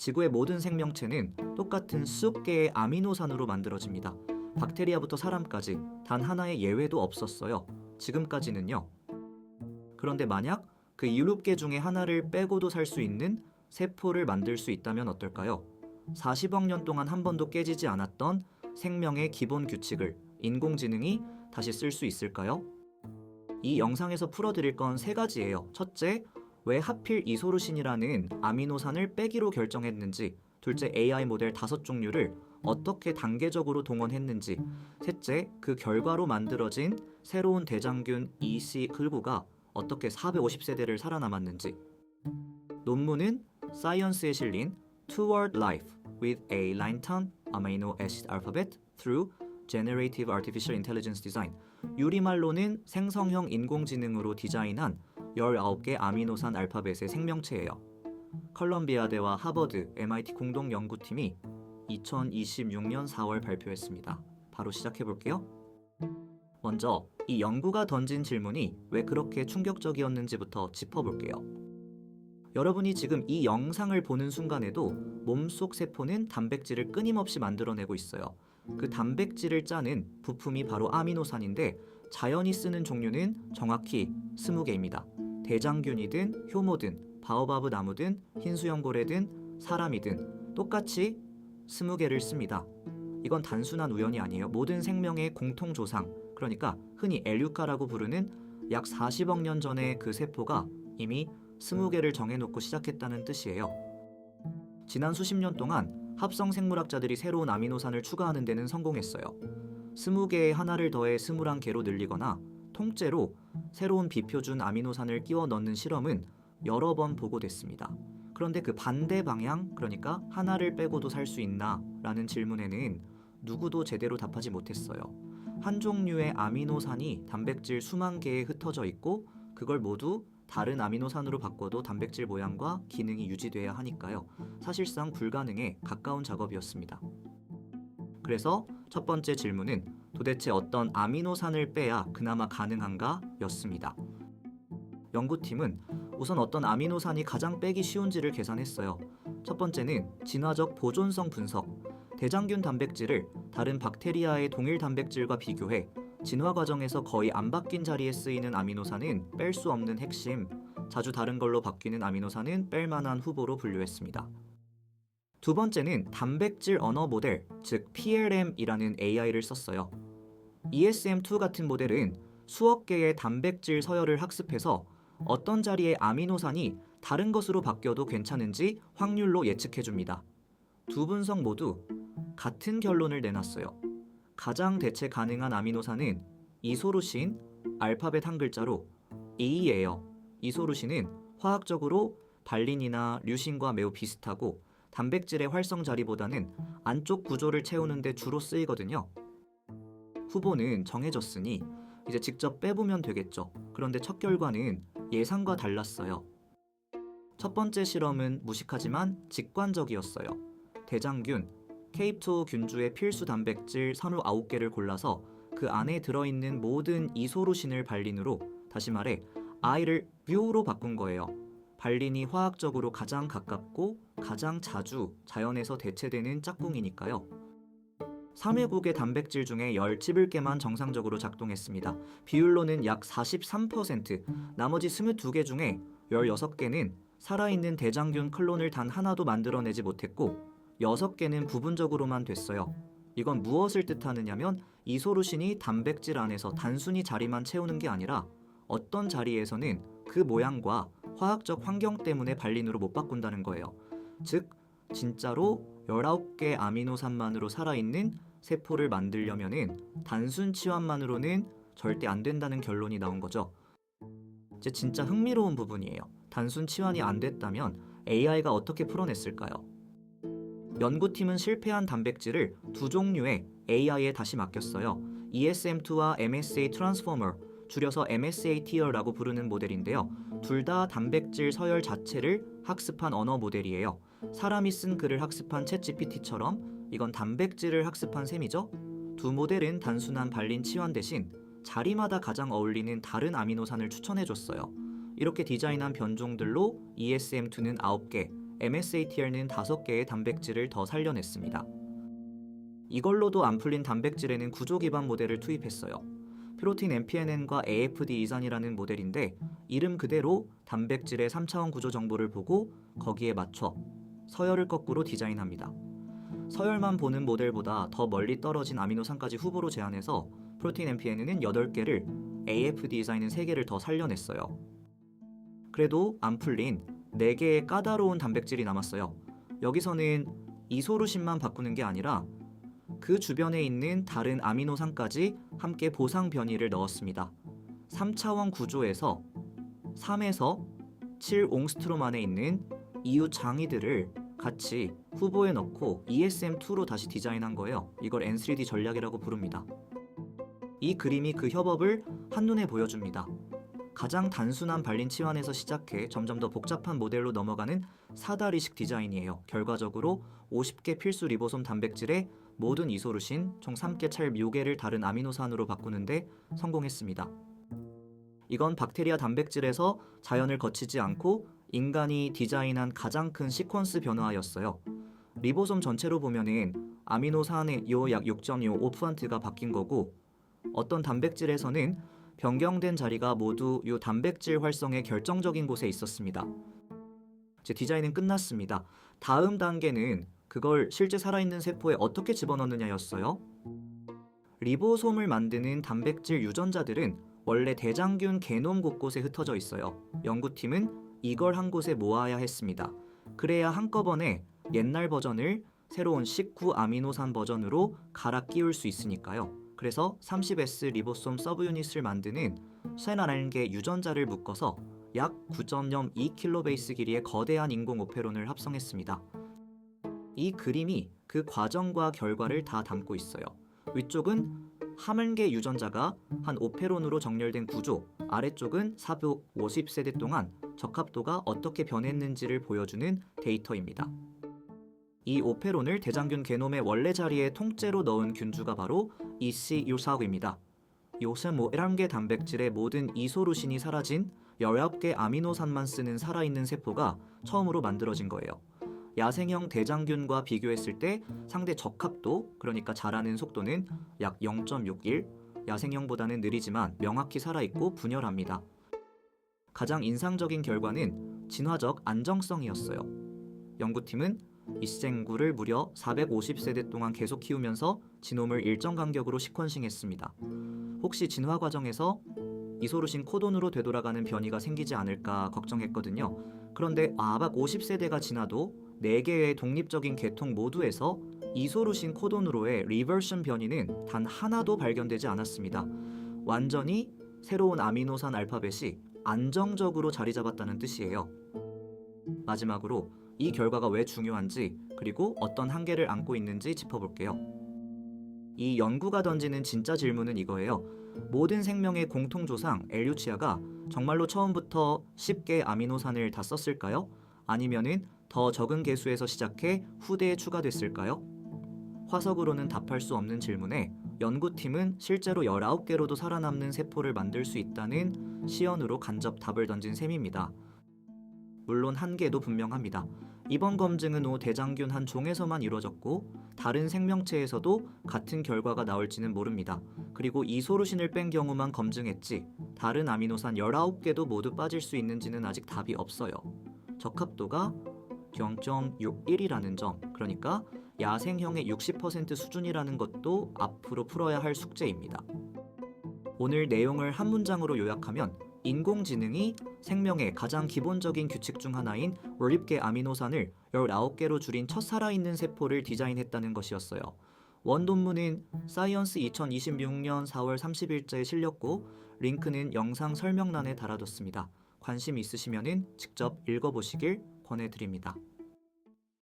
지구의 모든 생명체는 똑같은 수억 개의 아미노산으로 만들어집니다. 박테리아부터 사람까지 단 하나의 예외도 없었어요. 지금까지는요. 그런데 만약 그 7개 중에 하나를 빼고도 살 수 있는 세포를 만들 수 있다면 어떨까요? 40억 년 동안 한 번도 깨지지 않았던 생명의 기본 규칙을 인공지능이 다시 쓸 수 있을까요? 이 영상에서 풀어드릴 건 3가지예요. 첫째, 왜 하필 이소루신이라는 아미노산을 빼기로 결정했는지, 둘째, AI 모델 5종류를 어떻게 단계적으로 동원했는지, 셋째, 그 결과로 만들어진 새로운 대장균 EC9가 어떻게 450세대를 살아남았는지. 논문은 사이언스에 실린 Toward Life with a Lantern Amino Acid Alphabet Through Generative Artificial Intelligence Design. 유리말로는 생성형 인공지능으로 디자인한 19개 아미노산 알파벳의 생명체예요. 컬럼비아대와 하버드, MIT 공동 연구팀이 2026년 4월 발표했습니다. 바로 시작해볼게요. 먼저 이 연구가 던진 질문이 왜 그렇게 충격적이었는지부터 짚어볼게요. 여러분이 지금 이 영상을 보는 순간에도 몸속 세포는 단백질을 끊임없이 만들어내고 있어요. 그 단백질을 짜는 부품이 바로 아미노산인데 자연이 쓰는 종류는 정확히 20개입니다. 대장균이든 효모든 바오바브 나무든 흰수염고래든 사람이든 똑같이 20개를 씁니다. 이건 단순한 우연이 아니에요. 모든 생명의 공통조상, 그러니까 흔히 엘유카라고 부르는 약 40억 년 전에 그 세포가 이미 20개를 정해놓고 시작했다는 뜻이에요. 지난 수십 년 동안 합성 생물학자들이 새로운 아미노산을 추가하는 데는 성공했어요. 20개에 하나를 더해 21개로 늘리거나 통째로 새로운 비표준 아미노산을 끼워 넣는 실험은 여러 번 보고됐습니다. 그런데 그 반대 방향, 그러니까 하나를 빼고도 살 수 있나? 라는 질문에는 누구도 제대로 답하지 못했어요. 한 종류의 아미노산이 단백질 수만 개에 흩어져 있고 그걸 모두 다른 아미노산으로 바꿔도 단백질 모양과 기능이 유지돼야 하니까요. 사실상 불가능에 가까운 작업이었습니다. 그래서 첫 번째 질문은 도대체 어떤 아미노산을 빼야 그나마 가능한가? 였습니다. 연구팀은 우선 어떤 아미노산이 가장 빼기 쉬운지를 계산했어요. 첫 번째는 진화적 보존성 분석. 대장균 단백질을 다른 박테리아의 동일 단백질과 비교해 진화 과정에서 거의 안 바뀐 자리에 쓰이는 아미노산은 뺄 수 없는 핵심, 자주 다른 걸로 바뀌는 아미노산은 뺄 만한 후보로 분류했습니다. 두 번째는 단백질 언어 모델, 즉 PLM이라는 AI를 썼어요. ESM2 같은 모델은 수억 개의 단백질 서열을 학습해서 어떤 자리의 아미노산이 다른 것으로 바뀌어도 괜찮은지 확률로 예측해줍니다. 두 분석 모두 같은 결론을 내놨어요. 가장 대체 가능한 아미노산은 이소루신, 알파벳 한 글자로 E예요. 이소루신은 화학적으로 발린이나 류신과 매우 비슷하고 단백질의 활성 자리보다는 안쪽 구조를 채우는 데 주로 쓰이거든요. 후보는 정해졌으니 이제 직접 빼보면 되겠죠. 그런데 첫 결과는 예상과 달랐어요. 첫 번째 실험은 무식하지만 직관적이었어요. 대장균, 케이프토 균주의 필수 단백질 39개를 골라서 그 안에 들어있는 모든 이소루신을 발린으로, 다시 말해 I를 U로 바꾼 거예요. 발린이 화학적으로 가장 가깝고 가장 자주 자연에서 대체되는 짝꿍이니까요. 3회국의 단백질 중에 10개 정상적으로 작동했습니다. 비율로는 약 43%, 나머지 22개 중에 16개는 살아있는 대장균 클론을 단 하나도 만들어내지 못했고 6개는 부분적으로만 됐어요. 이건 무엇을 뜻하느냐면 이소루신이 단백질 안에서 단순히 자리만 채우는 게 아니라 어떤 자리에서는 그 모양과 화학적 환경 때문에 발린으로 못 바꾼다는 거예요. 즉, 진짜로 19개 아미노산만으로 살아있는 세포를 만들려면은 단순 치환만으로는 절대 안 된다는 결론이 나온 거죠. 이제 진짜 흥미로운 부분이에요. 단순 치환이 안 됐다면 AI가 어떻게 풀어냈을까요? 연구팀은 실패한 단백질을 두 종류의 AI에 다시 맡겼어요. ESM2와 MSA 트랜스포머, 줄여서 MSATR라고 부르는 모델인데요. 둘 다 단백질 서열 자체를 학습한 언어 모델이에요. 사람이 쓴 글을 학습한 챗GPT처럼 이건 단백질을 학습한 셈이죠. 두 모델은 단순한 발린 치환 대신 자리마다 가장 어울리는 다른 아미노산을 추천해줬어요. 이렇게 디자인한 변종들로 ESM2는 9개, MSATR는 5개의 단백질을 더 살려냈습니다. 이걸로도 안 풀린 단백질에는 구조 기반 모델을 투입했어요. 프로틴 MPNN과 AFD 이산이라는 모델인데 이름 그대로 단백질의 3차원 구조 정보를 보고 거기에 맞춰 서열을 거꾸로 디자인합니다. 서열만 보는 모델보다 더 멀리 떨어진 아미노산까지 후보로 제안해서 프로틴 MPNN은 8개를, AFD 이산은 3개를 더 살려냈어요. 그래도 안 풀린 4개의 까다로운 단백질이 남았어요. 여기서는 이소루신만 바꾸는 게 아니라 그 주변에 있는 다른 아미노산까지 함께 보상 변이를 넣었습니다. 3차원 구조에서 3에서 7옹스트롬 안에 있는 이유 장이들을 같이 후보에 넣고 ESM2로 다시 디자인한 거예요. 이걸 N3D 전략이라고 부릅니다. 이 그림이 그 협업을 한눈에 보여줍니다. 가장 단순한 발린 치환에서 시작해 점점 더 복잡한 모델로 넘어가는 사다리식 디자인이에요. 결과적으로 50개 필수 리보솜 단백질의 모든 이소루신 총 3개 찰 묘개를 다른 아미노산으로 바꾸는데 성공했습니다. 이건 박테리아 단백질에서 자연을 거치지 않고 인간이 디자인한 가장 큰 시퀀스 변화였어요. 리보솜 전체로 보면은 아미노산의 요 약 6.5%가 바뀐 거고 어떤 단백질에서는 변경된 자리가 모두 요 단백질 활성의 결정적인 곳에 있었습니다. 이제 디자인은 끝났습니다. 다음 단계는 그걸 실제 살아있는 세포에 어떻게 집어넣느냐였어요. 리보솜을 만드는 단백질 유전자들은 원래 대장균 게놈 곳곳에 흩어져 있어요. 연구팀은 이걸 한 곳에 모아야 했습니다. 그래야 한꺼번에 옛날 버전을 새로운 19아미노산 버전으로 갈아 끼울 수 있으니까요. 그래서 30S 리보솜 서브유닛을 만드는 쇠나란개 유전자를 묶어서 약 9.02kbase 길이의 거대한 인공 오페론을 합성했습니다. 이 그림이 그 과정과 결과를 다 담고 있어요. 위쪽은 하물개 유전자가 한 오페론으로 정렬된 구조, 아래쪽은 450세대 동안 적합도가 어떻게 변했는지를 보여주는 데이터입니다. 이 오페론을 대장균 게놈의 원래 자리에 통째로 넣은 균주가 바로 EC14입니다. 요새 11개 단백질의 모든 이소루신이 사라진 19개 아미노산만 쓰는 살아있는 세포가 처음으로 만들어진 거예요. 야생형 대장균과 비교했을 때 상대 적합도, 그러니까 자라는 속도는 약 0.61, 야생형보다는 느리지만 명확히 살아있고 분열합니다. 가장 인상적인 결과는 진화적 안정성이었어요. 연구팀은 이생구를 무려 450세대 동안 계속 키우면서 지놈을 일정 간격으로 시퀀싱했습니다. 혹시 진화 과정에서 이소루신 코돈으로 되돌아가는 변이가 생기지 않을까 걱정했거든요. 그런데 아박 50세대가 지나도 4개의 독립적인 계통 모두에서 이소루신 코돈으로의 리버션 변이는 단 하나도 발견되지 않았습니다. 완전히 새로운 아미노산 알파벳이 안정적으로 자리 잡았다는 뜻이에요. 마지막으로 이 결과가 왜 중요한지 그리고 어떤 한계를 안고 있는지 짚어볼게요. 이 연구가 던지는 진짜 질문은 이거예요. 모든 생명의 공통조상 엘유치아가 정말로 처음부터 10개 아미노산을 다 썼을까요? 아니면은 더 적은 개수에서 시작해 후대에 추가됐을까요? 화석으로는 답할 수 없는 질문에 연구팀은 실제로 19개로도 살아남는 세포를 만들 수 있다는 시연으로 간접 답을 던진 셈입니다. 물론 한계도 분명합니다. 이번 검증은 대장균 한 종에서만 이루어졌고 다른 생명체에서도 같은 결과가 나올지는 모릅니다. 그리고 이소루신을 뺀 경우만 검증했지 다른 아미노산 19개도 모두 빠질 수 있는지는 아직 답이 없어요. 적합도가 0.61이라는 점, 그러니까 야생형의 60% 수준이라는 것도 앞으로 풀어야 할 숙제입니다. 오늘 내용을 한 문장으로 요약하면 인공지능이 생명의 가장 기본적인 규칙 중 하나인 17개 아미노산을 19개로 줄인 첫 살아있는 세포를 디자인했다는 것이었어요. 원논문은 사이언스 2026년 4월 30일자에 실렸고 링크는 영상 설명란에 달아뒀습니다. 관심 있으시면 직접 읽어보시길 권해드립니다.